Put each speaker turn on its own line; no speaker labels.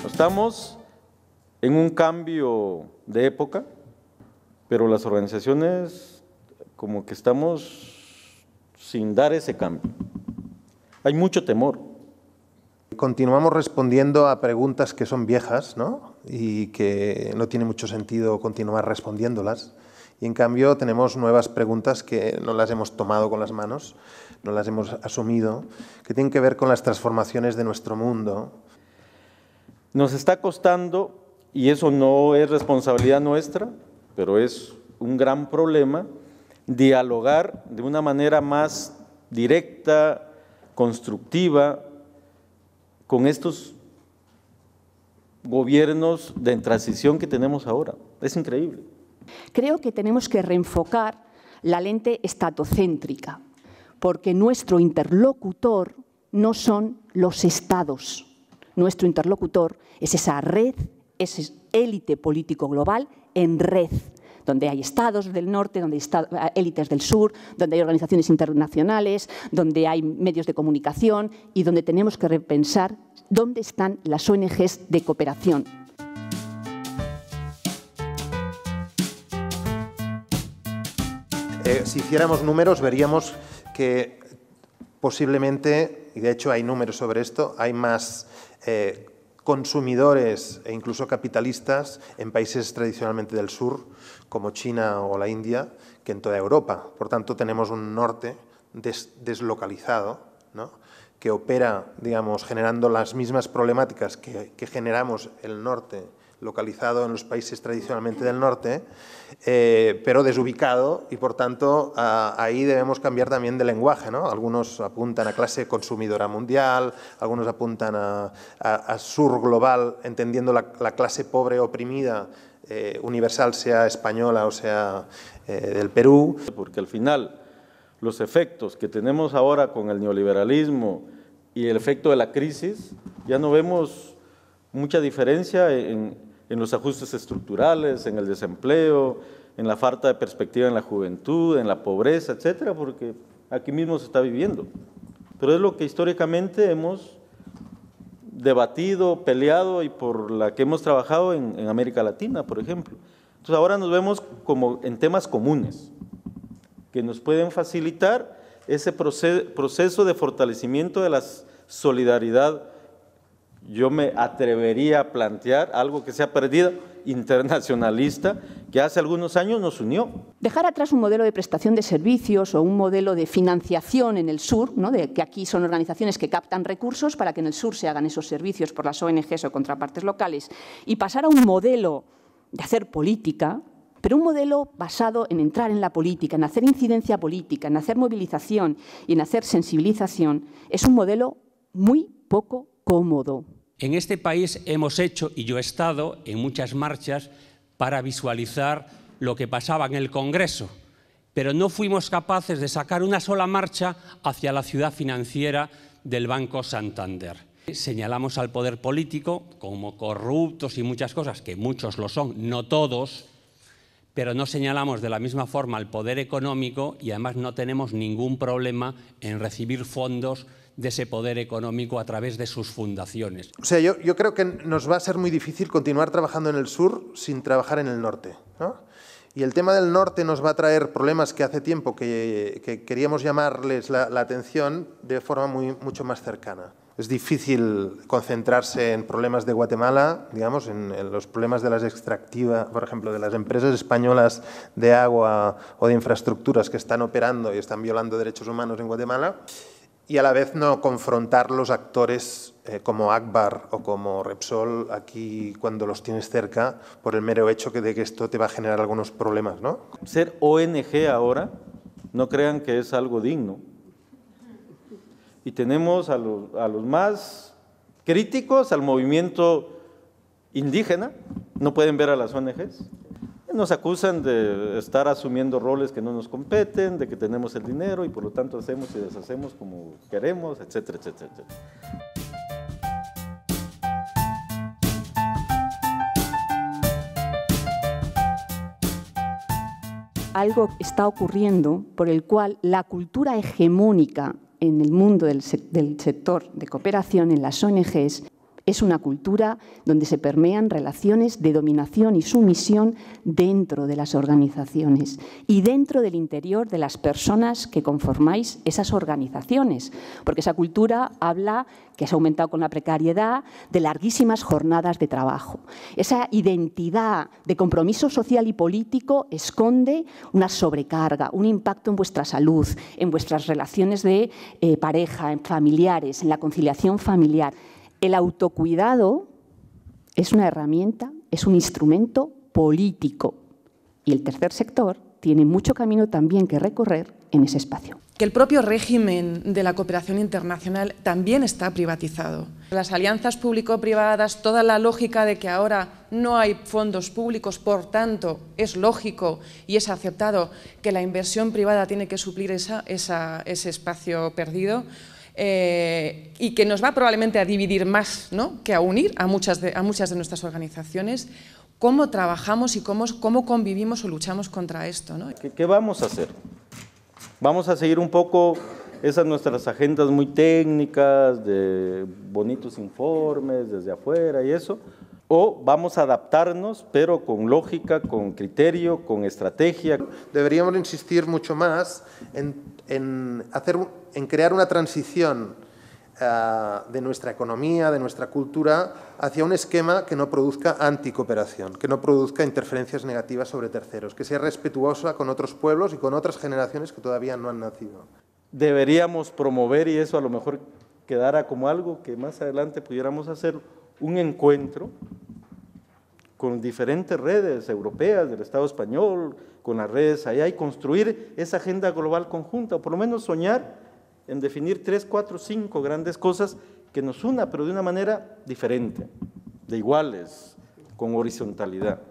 Estamos en un cambio de época, pero las organizaciones como que estamos sin dar ese cambio. Hay mucho temor.
Continuamos respondiendo a preguntas que son viejas, ¿no? Y que no tiene mucho sentido continuar respondiéndolas. Y en cambio tenemos nuevas preguntas que no las hemos tomado con las manos, no las hemos asumido, que tienen que ver con las transformaciones de nuestro mundo.
Nos está costando, y eso no es responsabilidad nuestra, pero es un gran problema, dialogar de una manera más directa, constructiva, con estos gobiernos de transición que tenemos ahora. Es increíble.
Creo que tenemos que reenfocar la lente estatocéntrica, porque nuestro interlocutor no son los estados. Nuestro interlocutor es esa red, esa élite político global en red, donde hay estados del norte, donde hay élites del sur, donde hay organizaciones internacionales, donde hay medios de comunicación y donde tenemos que repensar dónde están las ONGs de cooperación.
Si hiciéramos números, veríamos que posiblemente, y de hecho hay números sobre esto, hay más consumidores e incluso capitalistas en países tradicionalmente del sur, como China o la India, que en toda Europa. Por tanto, tenemos un norte deslocalizado, ¿no?, que opera, digamos, generando las mismas problemáticas que generamos el norte, localizado en los países tradicionalmente del norte, pero desubicado y, por tanto, ahí debemos cambiar también de lenguaje, ¿no? Algunos apuntan a clase consumidora mundial, algunos apuntan a sur global, entendiendo la clase pobre oprimida universal, sea española o sea del Perú.
Porque al final los efectos que tenemos ahora con el neoliberalismo y el efecto de la crisis, ya no vemos mucha diferencia en los ajustes estructurales, en el desempleo, en la falta de perspectiva en la juventud, en la pobreza, etcétera, porque aquí mismo se está viviendo. Pero es lo que históricamente hemos debatido, peleado y por la que hemos trabajado en América Latina, por ejemplo. Entonces ahora nos vemos como en temas comunes que nos pueden facilitar ese proceso de fortalecimiento de la solidaridad. Yo me atrevería a plantear algo que se ha perdido, internacionalista, que hace algunos años nos unió.
Dejar atrás un modelo de prestación de servicios o un modelo de financiación en el sur, ¿no?, de que aquí son organizaciones que captan recursos para que en el sur se hagan esos servicios por las ONGs o contrapartes locales, y pasar a un modelo de hacer política, pero un modelo basado en entrar en la política, en hacer incidencia política, en hacer movilización y en hacer sensibilización, es un modelo muy poco cómodo.
En este país hemos hecho, y yo he estado en muchas marchas para visualizar lo que pasaba en el Congreso, pero no fuimos capaces de sacar una sola marcha hacia la ciudad financiera del Banco Santander. Señalamos al poder político como corruptos y muchas cosas, que muchos lo son, no todos, pero no señalamos de la misma forma al poder económico y además no tenemos ningún problema en recibir fondos de ese poder económico a través de sus fundaciones.
O sea, yo creo que nos va a ser muy difícil continuar trabajando en el sur sin trabajar en el norte, ¿no? Y el tema del norte nos va a traer problemas que hace tiempo que queríamos llamarles la atención de forma mucho más cercana. Es difícil concentrarse en problemas de Guatemala, digamos, en los problemas de las extractivas, por ejemplo, de las empresas españolas de agua o de infraestructuras que están operando y están violando derechos humanos en Guatemala, y a la vez no confrontar los actores como Akbar o como Repsol aquí cuando los tienes cerca por el mero hecho de que esto te va a generar algunos problemas, ¿no?
Ser ONG ahora, no crean que es algo digno. Y tenemos a los más críticos al movimiento indígena, no pueden ver a las ONGs. Nos acusan de estar asumiendo roles que no nos competen, de que tenemos el dinero y por lo tanto hacemos y deshacemos como queremos, etcétera, etcétera, etcétera.
Algo está ocurriendo por el cual la cultura hegemónica en el mundo del sector de cooperación, en las ONGs, Es una cultura donde se permean relaciones de dominación y sumisión dentro de las organizaciones y dentro del interior de las personas que conformáis esas organizaciones, porque esa cultura habla, que se ha aumentado con la precariedad, de larguísimas jornadas de trabajo. Esa identidad de compromiso social y político esconde una sobrecarga, un impacto en vuestra salud, en vuestras relaciones de pareja, en familiares, en la conciliación familiar. El autocuidado es una herramienta, es un instrumento político. Y el tercer sector tiene mucho camino también que recorrer en ese espacio.
Que el propio régimen de la cooperación internacional también está privatizado. Las alianzas público-privadas, toda la lógica de que ahora no hay fondos públicos, por tanto, es lógico y es aceptado que la inversión privada tiene que suplir ese espacio perdido. Y que nos va probablemente a dividir más, ¿no?, que a unir a muchas de nuestras organizaciones. ¿Cómo trabajamos y cómo convivimos o luchamos contra esto, ¿no?
¿Qué vamos a hacer? Vamos a seguir un poco esas nuestras agendas muy técnicas, de bonitos informes desde afuera y eso, o vamos a adaptarnos, pero con lógica, con criterio, con estrategia.
Deberíamos insistir mucho más en crear una transición de nuestra economía, de nuestra cultura, hacia un esquema que no produzca anticooperación, que no produzca interferencias negativas sobre terceros, que sea respetuosa con otros pueblos y con otras generaciones que todavía no han nacido.
Deberíamos promover, y eso a lo mejor quedara como algo que más adelante pudiéramos hacer, un encuentro con diferentes redes europeas del Estado español, con las redes allá, y construir esa agenda global conjunta, o por lo menos soñar en definir 3, 4, 5 grandes cosas que nos una, pero de una manera diferente, de iguales, con horizontalidad.